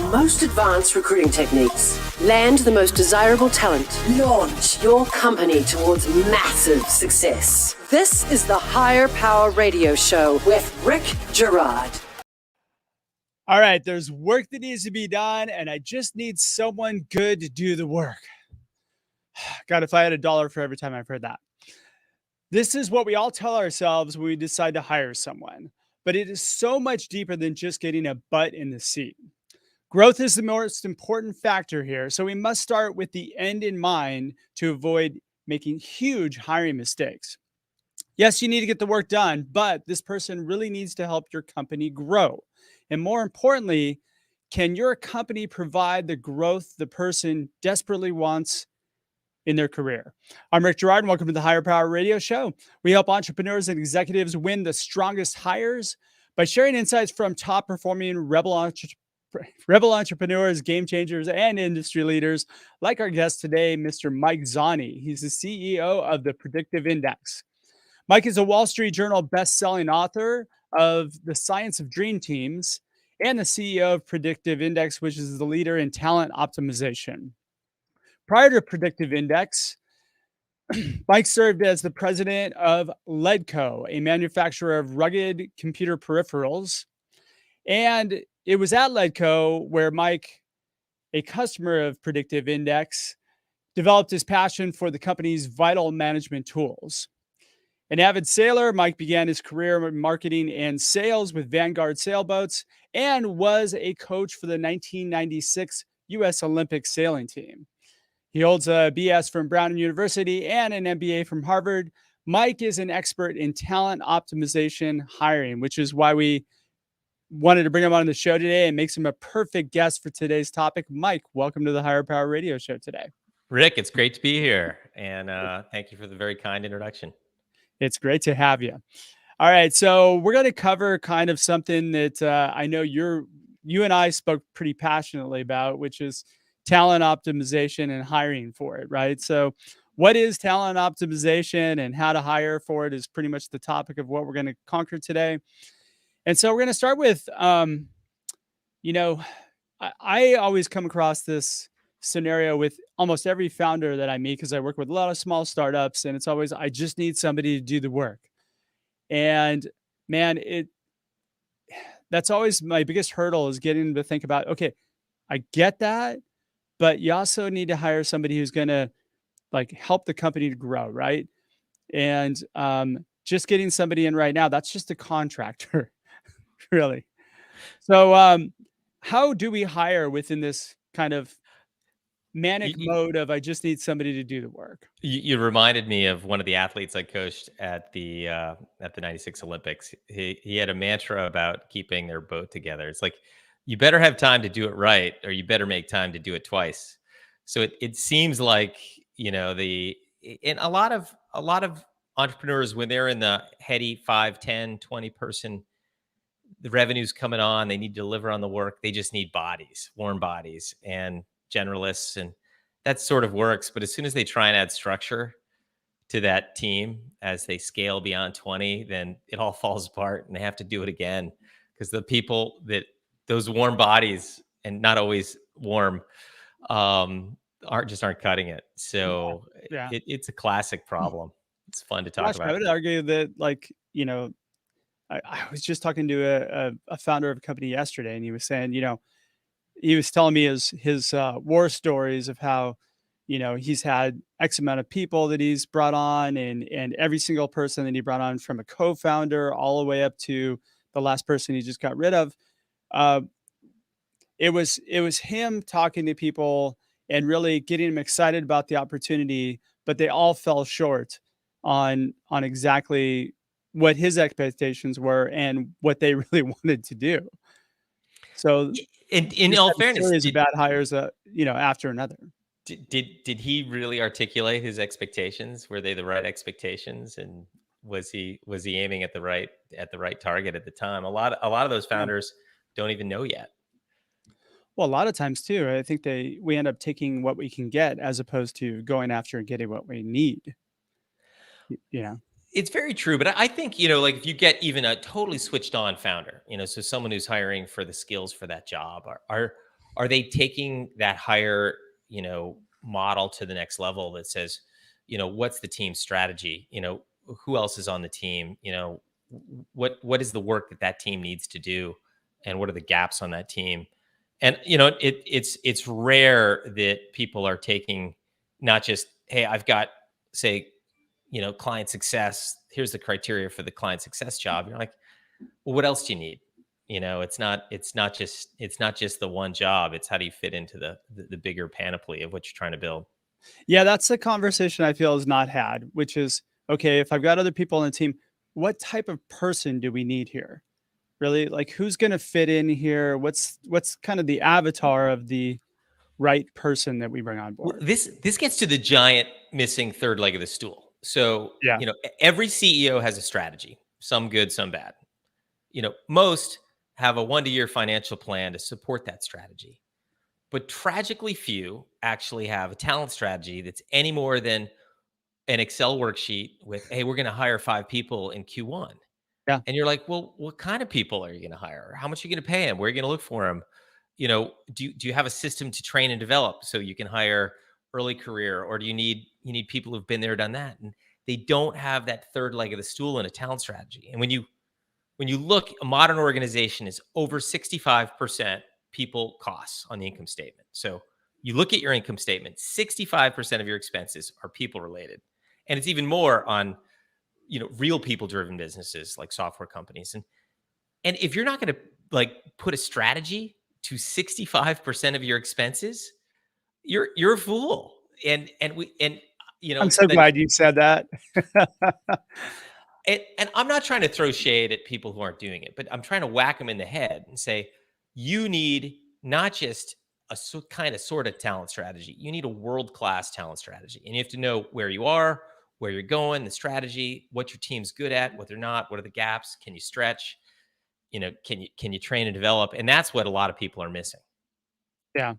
most advanced recruiting techniques. Land the most desirable talent. Launch your company towards massive success. This is the Higher Power Radio Show with Rick Girard. All right, there's work that needs to be done, and I just need someone good to do the work. God, if I had $1 for every time I've heard that. This is what we all tell ourselves when we decide to hire someone, but it is so much deeper than just getting a butt in the seat. Growth is the most important factor here, so we must start with the end in mind to avoid making huge hiring mistakes. Yes, you need to get the work done, but this person really needs to help your company grow. And more importantly, can your company provide the growth the person desperately wants in their career? I'm Rick Girard, and welcome to the Higher Power Radio Show. We help entrepreneurs and executives win the strongest hires by sharing insights from top-performing rebel entrepreneurs, game changers, and industry leaders like our guest today, Mr. Mike Zani. He's the CEO of the Predictive Index. Mike is a Wall Street Journal best-selling author of The Science of Dream Teams and the CEO of Predictive Index, which is the leader in talent optimization. Prior to Predictive Index, Mike served as the president of Ledco, a manufacturer of rugged computer peripherals. And it was at Ledco where Mike, a customer of Predictive Index, developed his passion for the company's vital management tools. An avid sailor, Mike began his career in marketing and sales with Vanguard sailboats and was a coach for the 1996 U.S. Olympic sailing team. He holds a BS from Brown University and an MBA from Harvard. Mike is an expert in talent optimization hiring, which is why we wanted to bring him on the show today and makes him a perfect guest for today's topic. Mike, welcome to the Higher Power Radio Show today. Rick, it's great to be here. And thank you for the very kind introduction. It's great to have you. All right. So we're going to cover kind of something that I know you and I spoke pretty passionately about, which is talent optimization and hiring for it, right? So what is talent optimization and how to hire for it is pretty much the topic of what we're going to conquer today. And so we're going to start with, I always come across this scenario with almost every founder that I meet, because I work with a lot of small startups, and it's always, I just need somebody to do the work. And man, that's always my biggest hurdle, is getting them to think about, okay, I get that, but you also need to hire somebody who's going to like help the company to grow, right? And just getting somebody in right now, that's just a contractor, really. So how do we hire within this kind of manic mode of I just need somebody to do the work? You reminded me of one of the athletes I coached at the 96 Olympics. He had a mantra about keeping their boat together. It's like, you better have time to do it right, or you better make time to do it twice. So it seems like, in a lot of entrepreneurs, when they're in the heady 5, 10, 20 person, the revenue's coming on, they need to deliver on the work. They just need bodies, warm bodies and generalists. And that sort of works. But as soon as they try and add structure to that team, as they scale beyond 20, then it all falls apart and they have to do it again. Because the people those warm bodies, and not always warm, aren't cutting it. So yeah. It's a classic problem. It's fun to talk about. I would argue that, I was just talking to a founder of a company yesterday, and he was saying, he was telling me his war stories of how, he's had X amount of people that he's brought on, and every single person that he brought on, from a co-founder all the way up to the last person he just got rid of. It was him talking to people and really getting them excited about the opportunity, but they all fell short on exactly what his expectations were and what they really wanted to do. So in all fairness, series of bad hires, after another. Did he really articulate his expectations? Were they the right expectations? And was he aiming at the right target at the time? A lot of those founders don't even know yet. Well, a lot of times too, I think we end up taking what we can get as opposed to going after and getting what we need. It's very true. But I think, like if you get even a totally switched on founder, so someone who's hiring for the skills for that job, are Are they taking that higher, model to the next level that says, what's the team strategy? Who else is on the team? What is the work that team needs to do, and what are the gaps on that team? And it's rare that people are taking not just, hey, I've got, say, client success. Here's the criteria for the client success job. You're like, well, what else do you need? It's not just the one job. It's how do you fit into the bigger panoply of what you're trying to build. Yeah, that's the conversation I feel is not had, which is, okay, if I've got other people on the team, what type of person do we need here? Really, like, who's going to fit in here? What's kind of the avatar of the right person that we bring on Well, board? this gets to the giant missing third leg of the stool. So, Yeah. every CEO has a strategy, some good, some bad. Most have a 1 to year financial plan to support that strategy. But tragically few actually have a talent strategy that's any more than an Excel worksheet with, hey, we're going to hire 5 people in Q1. Yeah. And you're like, well, what kind of people are you going to hire? How much are you going to pay them? Where are you going to look for them? Do you have a system to train and develop so you can hire early career, or do you need people who've been there, done that? And they don't have that third leg of the stool in a talent strategy. And when you look, a modern organization is over 65% people costs on the income statement. So you look at your income statement, 65% of your expenses are people related. And it's even more on, real people driven businesses like software companies. And if you're not going to put a strategy to 65% of your expenses, you're a fool. And I'm so glad you said that. and I'm not trying to throw shade at people who aren't doing it, but I'm trying to whack them in the head and say, you need not just a kind of sort of talent strategy. You need a world-class talent strategy. And you have to know where you are, where you're going, the strategy, what your team's good at, what they're not, what are the gaps, can you stretch, can you train and develop? And that's what a lot of people are missing. Yeah.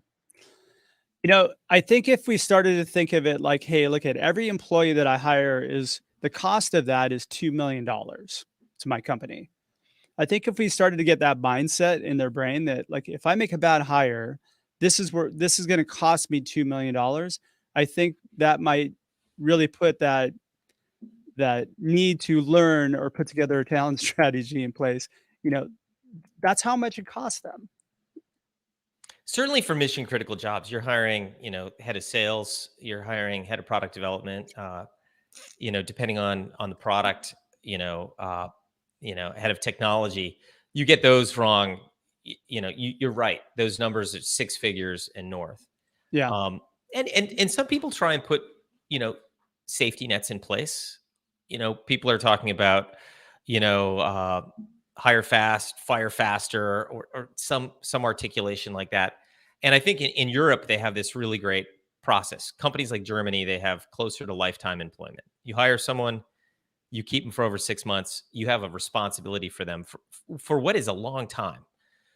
I think if we started to think of it like, hey, look, at every employee that I hire, is the cost of that is $2 million to my company. I think if we started to get that mindset in their brain that, like, if I make a bad hire, this is going to cost me $2 million. I think that might really put that need to learn or put together a talent strategy in place. That's how much it costs them. Certainly for mission critical jobs, you're hiring, head of sales, you're hiring head of product development, depending on the product, head of technology. You get those wrong, you're right. Those numbers are 6 figures and north. Yeah. And some people try and put, you know, safety nets in place. People are talking about, you know, uh, hire fast, fire faster, or some articulation like that. And I think in Europe they have this really great process. Companies like Germany, they have closer to lifetime employment. You hire someone, you keep them for over 6 months. You have a responsibility for them for what is a long time.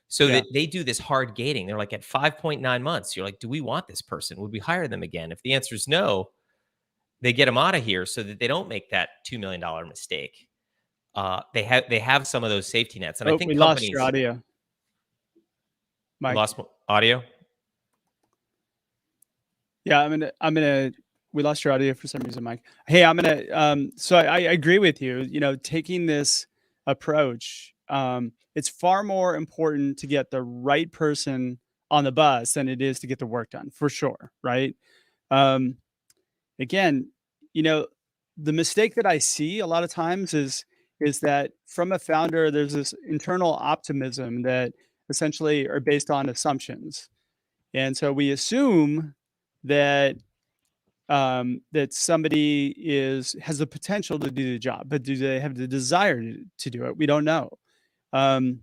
So Yeah. that they do this hard gating. They're like, at 5.9 months, you're like, do we want this person? Would we hire them again? If the answer is no, they get them out of here so that they don't make that $2 million mistake. They have some of those safety nets, and I Oh, think we lost your companies. audio, We Mike. lost audio. Yeah, we lost your audio for some reason, Mike. Hey, so I agree with you, taking this approach. It's far more important to get the right person on the bus than it is to get the work done, for sure. Right. Um, Again, you know, the mistake that I see a lot of times is that from a founder, there's this internal optimism that essentially are based on assumptions. And so we assume that that somebody has the potential to do the job, but do they have the desire to do it? We don't know. Um,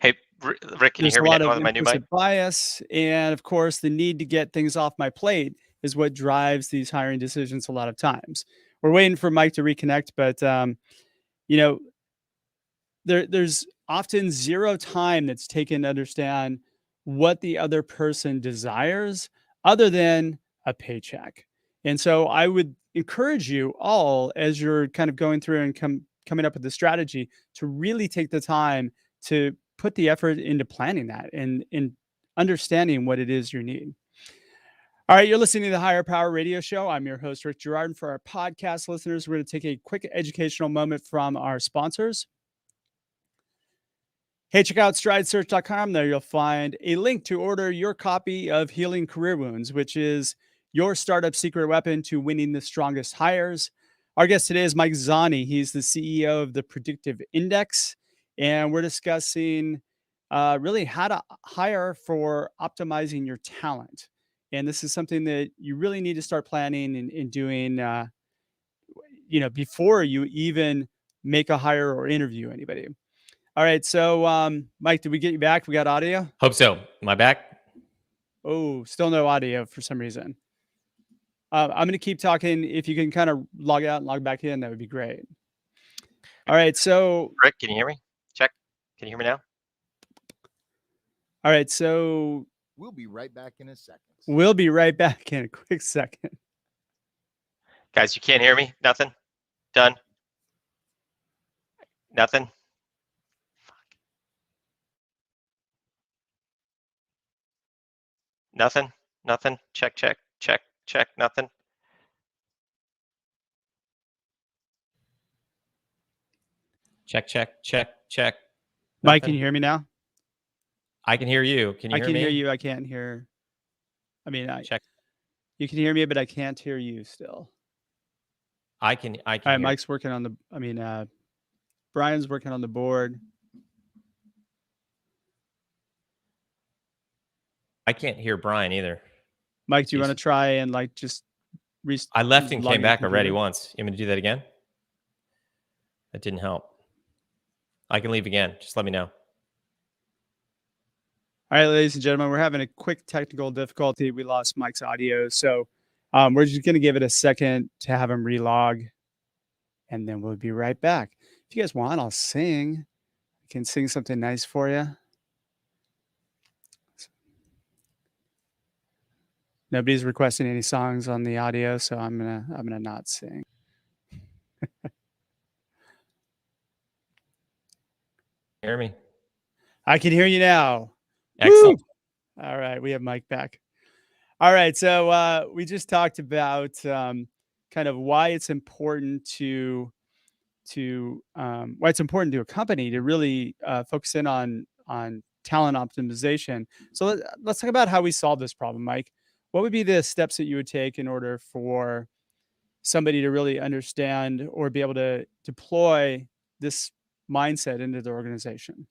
Hey, Rick, can you there's hear a me lot now of on my new mic? implicit bias, and of course, the need to get things off my plate is what drives these hiring decisions a lot of times. We're waiting for Mike to reconnect, but you know, there's often zero time that's taken to understand what the other person desires other than a paycheck. And so I would encourage you all, as you're kind of going through and coming up with the strategy, to really take the time to put the effort into planning that and understanding what it is you need. All right, you're listening to the Higher Power Radio Show. I'm your host, Rick Girard. And for our podcast listeners, we're going to take a quick educational moment from our sponsors. Hey, check out stridesearch.com. There you'll find a link to order your copy of Healing Career Wounds, which is your startup secret weapon to winning the strongest hires. Our guest today is Mike Zani. He's the CEO of the Predictive Index, and we're discussing really how to hire for optimizing your talent. And this is something that you really need to start planning and doing, before you even make a hire or interview anybody. All right. So, Mike, did we get you back? We got audio? Hope so. Am I back? Oh, still no audio for some reason. I'm going to keep talking. If you can kind of log out and log back in, that would be great. All right. So, Rick, can you hear me? Check. Can you hear me now? all right. So, we'll be right back in a second. We'll be right back in a quick second. Guys, you can't hear me? Nothing? Done? Nothing? Nothing? Nothing? Check, check, check, check, nothing? Check, check, check, check. Mike, can you hear me now? I can hear you. Can you hear me? I can hear you. I can't hear. I mean, check. You can hear me, but I can't hear you still. I can. All right, Mike's working on the. Brian's working on the board. I can't hear Brian either. Mike, do you want to try and just I left and came back already once. You want me to do that again? That didn't help. I can leave again. Just let me know. All right, ladies and gentlemen, we're having a quick technical difficulty. We lost Mike's audio. So we're just going to give it a second to have him relog, and then we'll be right back. If you guys want, I'll sing. I can sing something nice for you. Nobody's requesting any songs on the audio, so I'm gonna not sing. Hear me? I can hear you now. Excellent. Woo! All right, we have Mike back. All right, so we just talked about kind of why it's important to a company to really focus in on talent optimization. So let's talk about how we solve this problem, Mike. What would be the steps that you would take in order for somebody to really understand or be able to deploy this mindset into their organization?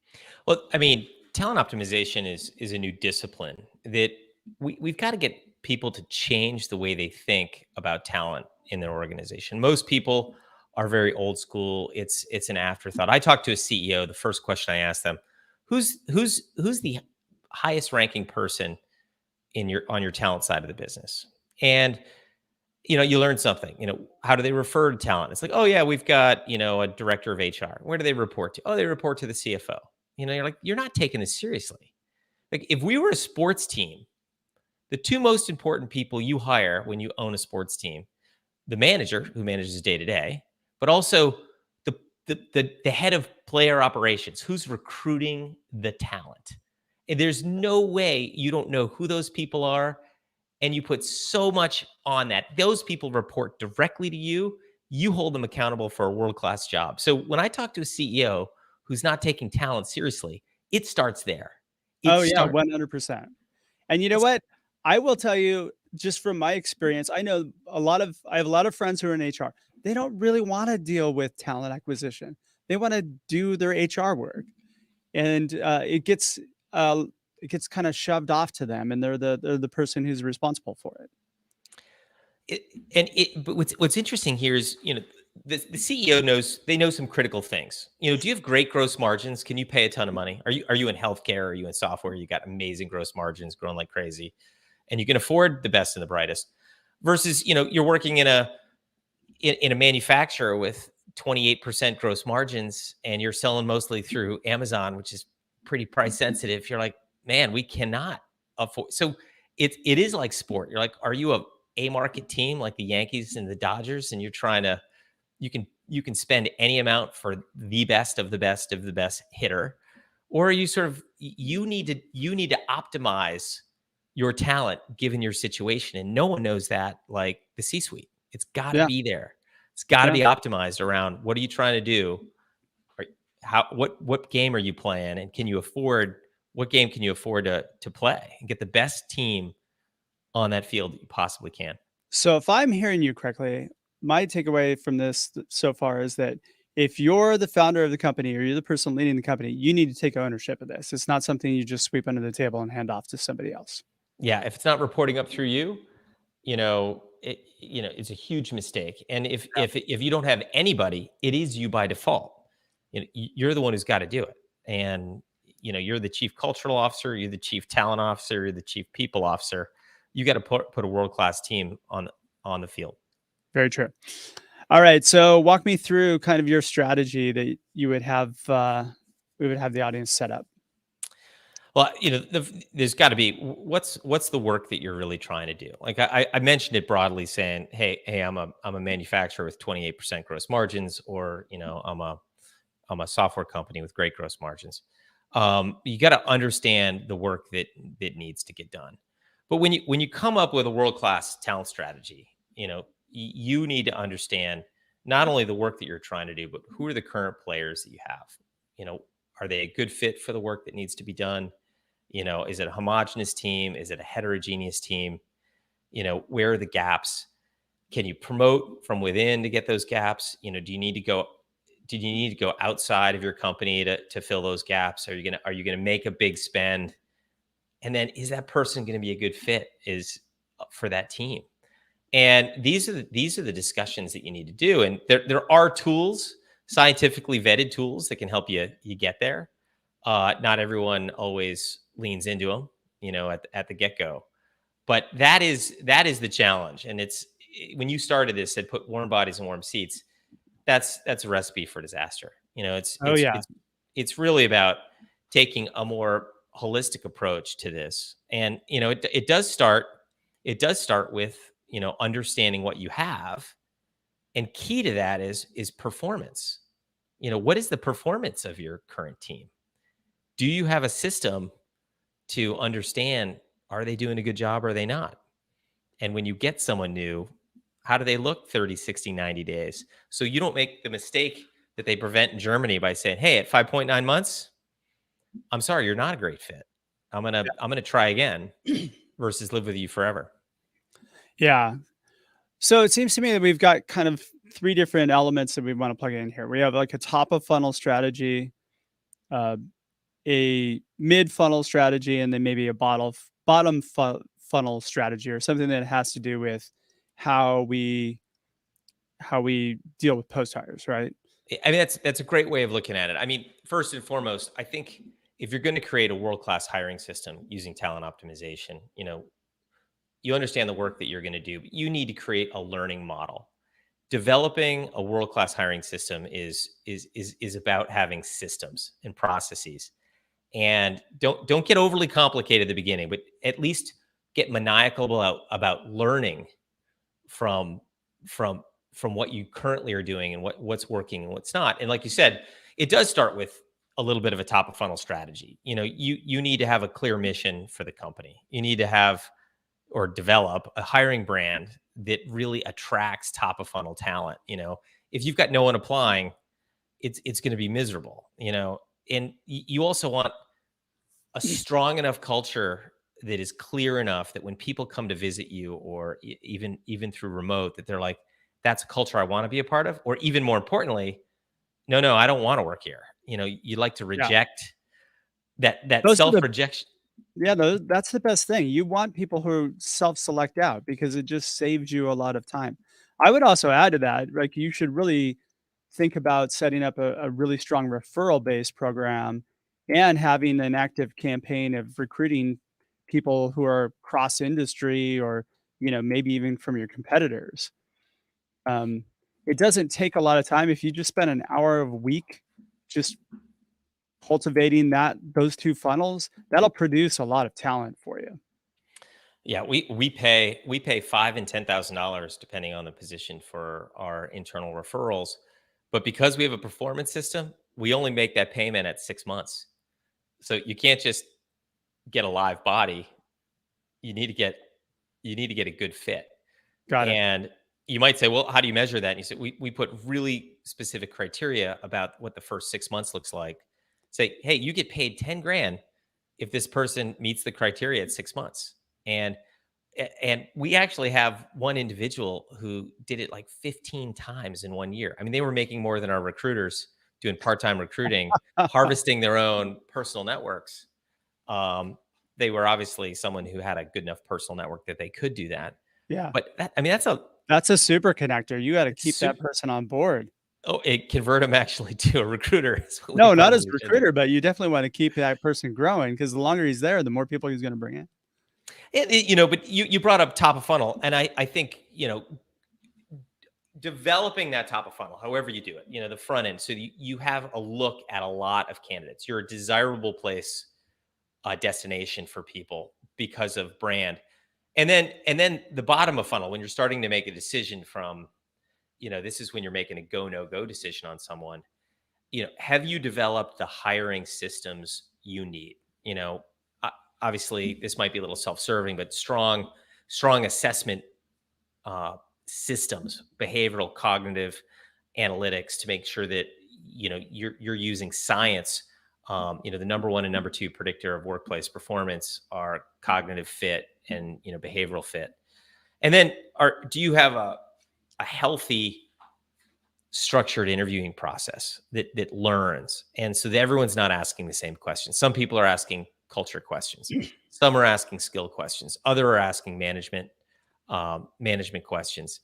Well, I mean, talent optimization is a new discipline that we've got to get people to change the way they think about talent in their organization. Most people are very old school. It's an afterthought. I talked to a CEO. The first question I asked them, who's the highest ranking person on your talent side of the business? And you learn something. How do they refer to talent? It's like, oh yeah, we've got a director of HR. Where do they report to? Oh, they report to the CFO. You're like, you're not taking this seriously. Like, if we were a sports team, the two most important people you hire when you own a sports team, the manager who manages day to day, but also the head of player operations, who's recruiting the talent. And there's no way you don't know who those people are, and you put so much on that. Those people report directly to you. You hold them accountable for a world-class job. So when I talk to a CEO who's not taking talent seriously, it starts there. Yeah, 100%. And you know what? I will tell you, just from my experience, I have a lot of friends who are in HR. They don't really want to deal with talent acquisition. They want to do their HR work, and it gets kind of shoved off to them, and they're the person who's responsible for it. But what's interesting here is, the CEO knows some critical things. Do you have great gross margins? Can you pay a ton of money? Are you in healthcare? Are you in software? You got amazing gross margins, growing like crazy, and you can afford the best and the brightest. Versus, you're working in a manufacturer with 28% gross margins, and you're selling mostly through Amazon, which is pretty price sensitive. You're like, man, we cannot afford. So it is like sport. You're like, are you a market team like the Yankees and the Dodgers, and you're trying to, you can spend any amount for the best of the best of the best hitter, Or are you sort of, you need to optimize your talent given your situation, and no one knows that like the C-suite. It's got to Yeah. be there. It's got to Yeah. be optimized around what are you trying to do? Or what game are you playing, and what game can you afford to play and get the best team on that field that you possibly can? So if I'm hearing you correctly, my takeaway from this so far is that if you're the founder of the company or you're the person leading the company, you need to take ownership of this. It's not something you just sweep under the table and hand off to somebody else. Yeah, if it's not reporting up through you, it's a huge mistake. And if you don't have anybody, it is you by default. You're the one who's got to do it. And you're the chief cultural officer, you're the chief talent officer, you're the chief people officer. You got to put a world-class team on the field. Very true. All right. So walk me through kind of your strategy that you would have, we would have the audience set up. Well, there's got to be what's the work that you're really trying to do. Like I mentioned it broadly, saying, hey, I'm a manufacturer with 28% gross margins, or I'm a software company with great gross margins. You got to understand the work that needs to get done. But when you come up with a world-class talent strategy, you need to understand not only the work that you're trying to do, but who are the current players that you have. Are they a good fit for the work that needs to be done? Is it a homogenous team? Is it a heterogeneous team? Where are the gaps? Can you promote from within to get those gaps? Do you need to go outside of your company to fill those gaps? Are you gonna make a big spend? And then is that person going to be a good fit for that team? And these are the discussions that you need to do. And there are tools, scientifically vetted tools, that can help you get there. Not everyone always leans into them, at the get-go. But that is the challenge. And it's, when you started this, said put warm bodies in warm seats. That's a recipe for disaster. It's really about taking a more holistic approach to this. And it does start with understanding what you have. And key to that is performance. What is the performance of your current team? Do you have a system to understand, are they doing a good job or are they not? And when you get someone new, how do they look 30, 60, 90 days? So you don't make the mistake that they prevent in Germany by saying, hey, at 5.9 months, I'm sorry, you're not a great fit. I'm gonna try again, versus live with you forever. Yeah. So it seems to me that we've got kind of three different elements that we want to plug in here. We have like a top of funnel strategy, a mid funnel strategy, and then maybe a bottom funnel strategy, or something that has to do with how we deal with post hires, right? I mean, that's a great way of looking at it. I mean, first and foremost, I think if you're going to create a world-class hiring system using talent optimization, you understand the work that you're going to do, but you need to create a learning model. Developing a world-class hiring system is about having systems and processes. And don't get overly complicated at the beginning, but at least get maniacal about learning from what you currently are doing and what's working and what's not. And like you said, it does start with a little bit of a top of funnel strategy. You need to have a clear mission for the company. You need to have or develop a hiring brand that really attracts top of funnel talent. If you've got no one applying, it's going to be miserable, and you also want a strong enough culture that is clear enough that when people come to visit you, or even through remote, that they're like, that's a culture I want to be a part of. Or even more importantly, no, I don't want to work here. You like to reject that self-rejection. That's the best thing. You want people who self-select out, because it just saves you a lot of time. I would also add to that, like, you should really think about setting up a really strong referral-based program, and having an active campaign of recruiting people who are cross-industry, or maybe even from your competitors. It doesn't take a lot of time. If you just spend an hour a week just cultivating those two funnels, that'll produce a lot of talent for you. Yeah, we pay $5,000 and $10,000 depending on the position for our internal referrals, but because we have a performance system, we only make that payment at 6 months. So you can't just get a live body. You need to get a good fit. Got it. And you might say, well, how do you measure that? And you say, we put really specific criteria about what the first 6 months looks like. Say, hey, you get paid 10 grand if this person meets the criteria at 6 months. And we actually have one individual who did it like 15 times in 1 year. I mean, they were making more than our recruiters doing part-time recruiting, harvesting their own personal networks. They were obviously someone who had a good enough personal network that they could do that. Yeah. But That's a super connector. You got to keep that person on board. it convert them actually to a recruiter. No, not as a recruiter, but you definitely want to keep that person growing, because the longer he's there, the more people he's going to bring in. But you brought up top of funnel, and I think, developing that top of funnel, however you do it, the front end, so you have a look at a lot of candidates. You're a desirable place, destination for people because of brand. And then the bottom of funnel, when you're starting to make a decision from, this is when you're making a go, no go decision on someone. Have you developed the hiring systems you need? Obviously this might be a little self-serving, but strong assessment systems, behavioral, cognitive analytics, to make sure that you're using science. The number one and number two predictor of workplace performance are cognitive fit and behavioral fit. And then do you have a healthy, structured interviewing process that learns, and so that everyone's not asking the same questions? Some people are asking culture questions, some are asking skill questions, other are asking management questions,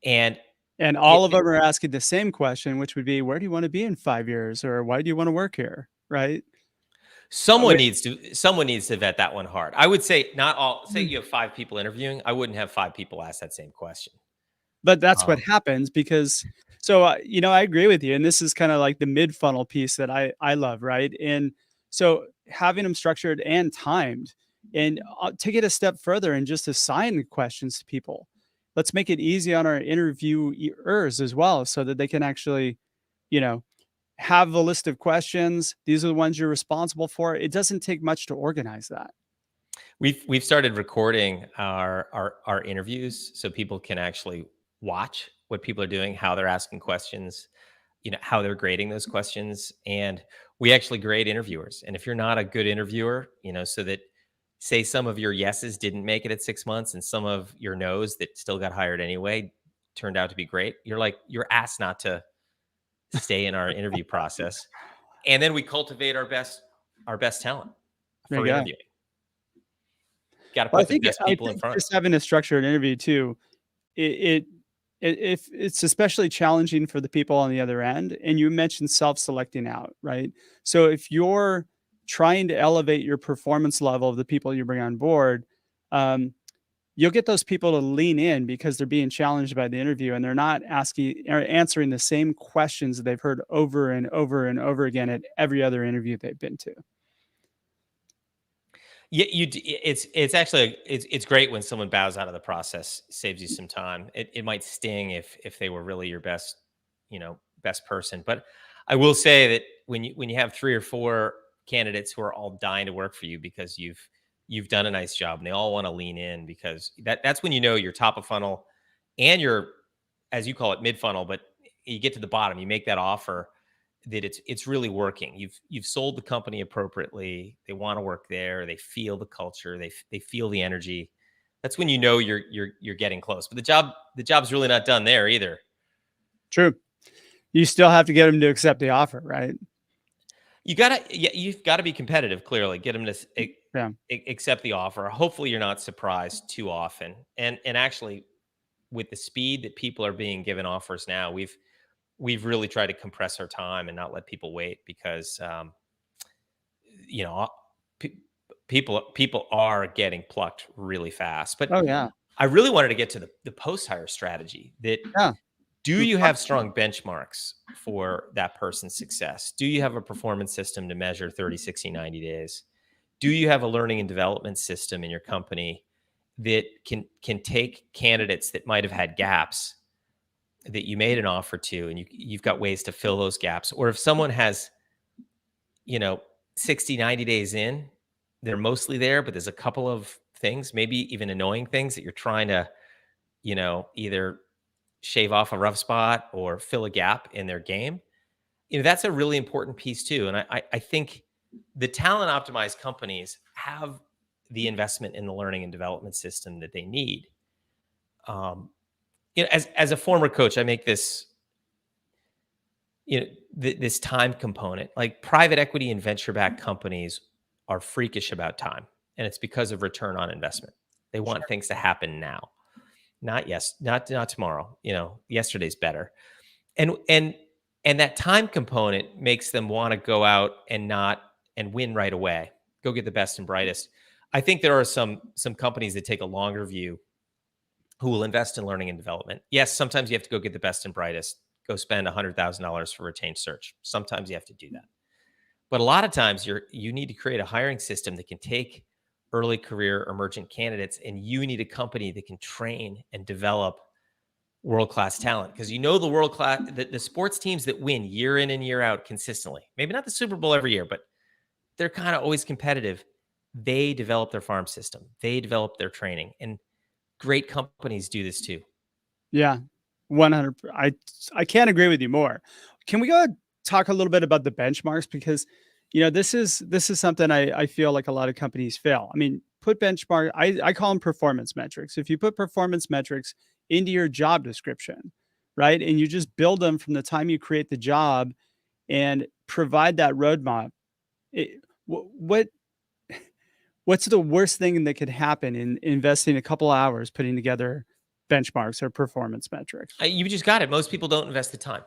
and all of them are asking the same question, which would be, where do you want to be in 5 years, or why do you want to work here, right? Someone needs to vet that one hard. I would say not all. Say you have 5 people interviewing, I wouldn't have 5 people ask that same question. But that's what happens, because I agree with you. And this is kind of like the mid funnel piece that I love. Right. And so having them structured and timed, and take it a step further and just assign questions to people. Let's make it easy on our interviewers as well, so that they can actually, have a list of questions. These are the ones you're responsible for. It doesn't take much to organize that. We've started recording our interviews so people can actually watch what people are doing, how they're asking questions, how they're grading those questions. And we actually grade interviewers. And if you're not a good interviewer, so that, say, some of your yeses didn't make it at 6 months and some of your no's that still got hired anyway turned out to be great, you're asked not to stay in our interview process. And then we cultivate our best talent for interviewing. Got to put the best people in front. Just having a structured interview too, it's especially challenging for the people on the other end. And you mentioned self-selecting out, right? So if you're trying to elevate your performance level of the people you bring on board, you'll get those people to lean in because they're being challenged by the interview, and they're not asking or answering the same questions that they've heard over and over and over again at every other interview they've been to. Yeah, it's actually great when someone bows out of the process, saves you some time. It might sting if they were really your best person. But I will say that when you have 3 or 4 candidates who are all dying to work for you because you've done a nice job and they all want to lean in, because that's when you're top of funnel and you're, as you call it, mid funnel, but you get to the bottom, you make that offer that it's really working. You've sold the company appropriately. They want to work there. They feel the culture. They feel the energy. That's when you're getting close. But the job's really not done there either. True. You still have to get them to accept the offer, right? You've got to be competitive. Clearly, get them to accept the offer. Hopefully, you're not surprised too often. And actually, with the speed that people are being given offers now, we've really tried to compress our time and not let people wait, because people are getting plucked really fast. But I really wanted to get to the post-hire strategy. Do you have strong benchmarks for that person's success? Do you have a performance system to measure 30, 60, 90 days? Do you have a learning and development system in your company that can take candidates that might have had gaps that you made an offer to, and you've got ways to fill those gaps? Or if someone has, 60, 90 days in, they're mostly there, but there's a couple of things, maybe even annoying things that you're trying to, either shave off a rough spot or fill a gap in their game. That's a really important piece too. And I think the talent optimized companies have the investment in the learning and development system that they need. As a former coach, I make this, this time component. Like private equity and venture backed companies are freakish about time, and it's because of return on investment. They want things to happen now, not tomorrow. Yesterday's better, and that time component makes them want to go out and win right away, go get the best and brightest. I think there are some companies that take a longer view, who will invest in learning and development. Yes, sometimes you have to go get the best and brightest, go spend $100,000 for retained search. Sometimes you have to do that. But a lot of times you need to create a hiring system that can take early career emergent candidates, and you need a company that can train and develop world-class talent. Because the world-class, the sports teams that win year in and year out consistently, maybe not the Super Bowl every year, but they're kind of always competitive. They develop their farm system. They develop their training. And great companies do this too. Yeah, 100. I can't agree with you more. Can we go talk a little bit about the benchmarks? Because, this is something I feel like a lot of companies fail. I mean, put benchmark. I call them performance metrics. If you put performance metrics into your job description, right, and you just build them from the time you create the job and provide that roadmap, what's the worst thing that could happen in investing a couple hours putting together benchmarks or performance metrics? You just got it. Most people don't invest the time.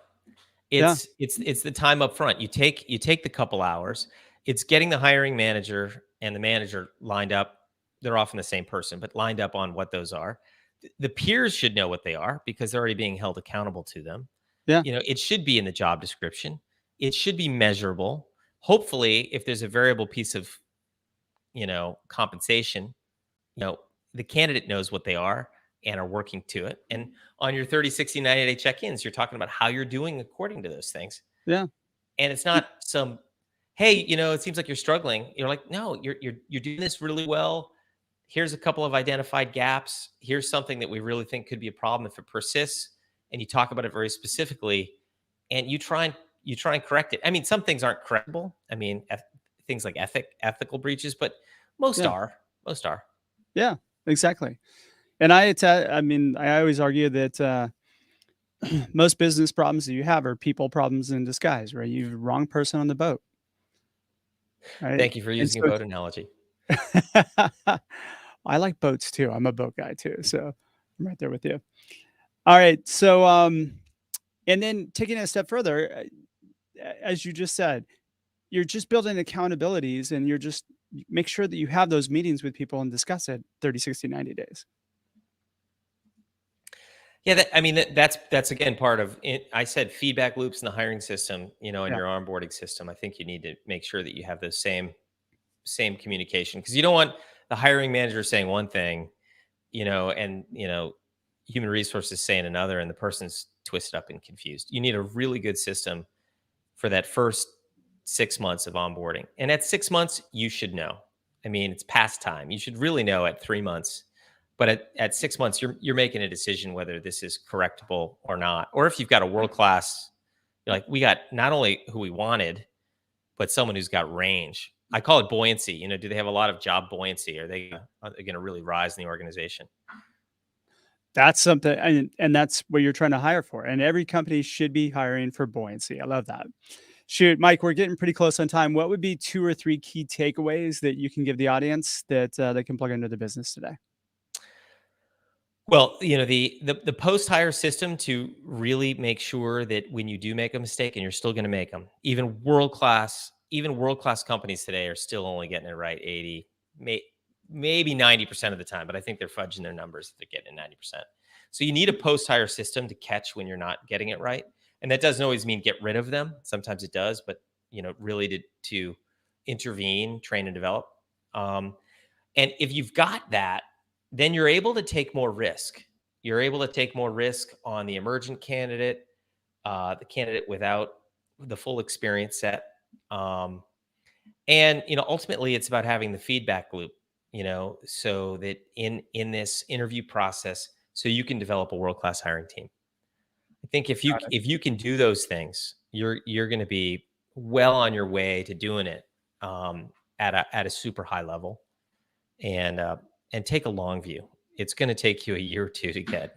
Yeah. It's the time up front. You take the couple hours. It's getting the hiring manager and the manager lined up. They're often the same person, but lined up on what those are. The peers should know what they are because they're already being held accountable to them. Yeah. It should be in the job description. It should be measurable. Hopefully, if there's a variable piece of, compensation, the candidate knows what they are and are working to it. And on your 30, 60, 90-day check-ins, you're talking about how you're doing according to those things. Yeah. And it's not some, hey, it seems like you're struggling. You're like, no, you're doing this really well. Here's a couple of identified gaps. Here's something that we really think could be a problem if it persists. And you talk about it very specifically, and you try and correct it. I mean, some things aren't correctable. I mean, things like ethical breaches, but most are. Yeah, exactly. And I always argue that most business problems that you have are people problems in disguise, right? You're the wrong person on the boat. Right? Thank you for using a boat analogy. I like boats too. I'm a boat guy too. So I'm right there with you. All right. So, and then taking it a step further, as you just said, you're just building accountabilities, and make sure that you have those meetings with people and discuss it 30, 60, 90 days. Yeah, that's again part of it. I said feedback loops in the hiring system, in your onboarding system. I think you need to make sure that you have the same communication, because you don't want the hiring manager saying one thing, and human resources saying another, and the person's twisted up and confused. You need a really good system for that first 6 months of onboarding. And at 6 months, you should know. I mean, it's past time. You should really know at 3 months. But at 6 months, you're making a decision whether this is correctable or not. Or if you've got a world-class, we got not only who we wanted, but someone who's got range. I call it buoyancy. Do they have a lot of job buoyancy? Are they going to really rise in the organization? That's something, and that's what you're trying to hire for. And every company should be hiring for buoyancy. I love that. Shoot, Mike, we're getting pretty close on time. What would be 2 or 3 key takeaways that you can give the audience that they can plug into the business today? Well, the post-hire system to really make sure that when you do make a mistake, and you're still going to make them, even world-class companies today are still only getting it right 80, maybe 90% of the time, but I think they're fudging their numbers if they're getting it 90%. So you need a post-hire system to catch when you're not getting it right. And that doesn't always mean get rid of them. Sometimes it does, but really to intervene, train, and develop. And if you've got that, then you're able to take more risk. You're able to take more risk on the emergent candidate, the candidate without the full experience set. And, ultimately it's about having the feedback loop, so that in this interview process, so you can develop a world-class hiring team. I think if you can do those things, you're going to be well on your way to doing it at a super high level, and take a long view. It's going to take you a year or two to get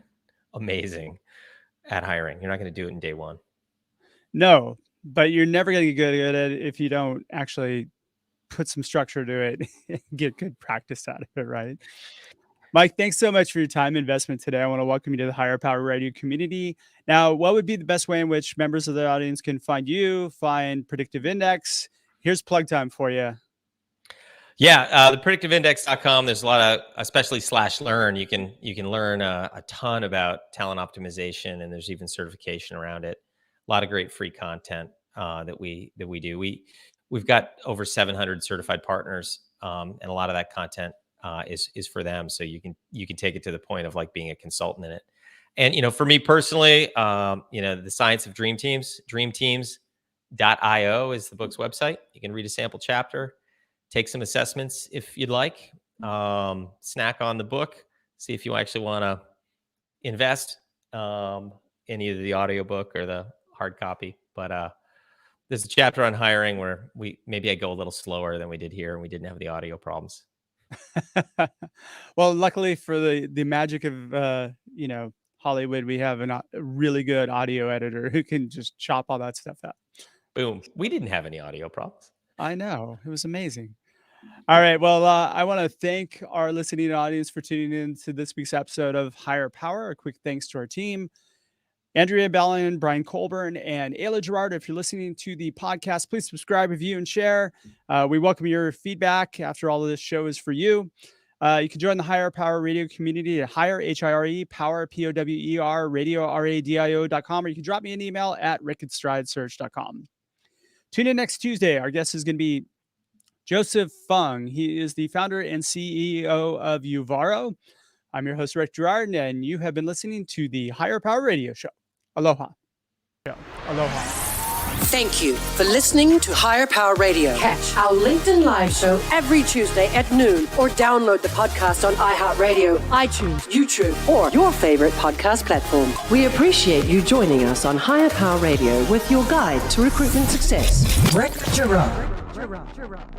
amazing at hiring. You're not going to do it in day one. No, but you're never going to get good at it if you don't actually put some structure to it and get good practice out of it, right? Mike, thanks so much for your time investment today. I want to welcome you to the Higher Power Radio community. Now, what would be the best way in which members of the audience can find you, find Predictive Index? Here's plug time for you. Yeah, the predictiveindex.com. There's a lot of, especially /learn. You can learn a ton about talent optimization, and there's even certification around it. A lot of great free content that we do. We've got over 700 certified partners, and a lot of that content is for them. So you can take it to the point of like being a consultant in it. And for me personally, the Science of Dream Teams, dreamteams.io is the book's website. You can read a sample chapter, take some assessments if you'd like, snack on the book, see if you actually want to invest in either the audiobook or the hard copy. But there's a chapter on hiring where maybe I go a little slower than we did here, and we didn't have the audio problems. Well, luckily for the magic of Hollywood, we have a really good audio editor who can just chop all that stuff out. Boom. We didn't have any audio problems. I know. It was amazing. All right. Well, I want to thank our listening audience for tuning in to this week's episode of Higher Power. A quick thanks to our team, Andrea Ballin, Brian Colburn, and Ayla Gerard. If you're listening to the podcast, please subscribe, review, and share. We welcome your feedback. After all of this show is for you. You can join the Higher Power Radio community at Higher, H-I-R-E, Power, P-O-W-E-R, radio, R-A-D-I-O.com, or you can drop me an email at rick@stridesearch.com. Tune in next Tuesday. Our guest is going to be Joseph Fung. He is the founder and CEO of Uvaro. I'm your host, Rick Gerard, and you have been listening to the Higher Power Radio Show. Aloha. Aloha. Thank you for listening to Higher Power Radio. Catch our LinkedIn Live show every Tuesday at noon, or download the podcast on iHeartRadio, iTunes, YouTube, or your favorite podcast platform. We appreciate you joining us on Higher Power Radio with your guide to recruitment success, Rick Gerard.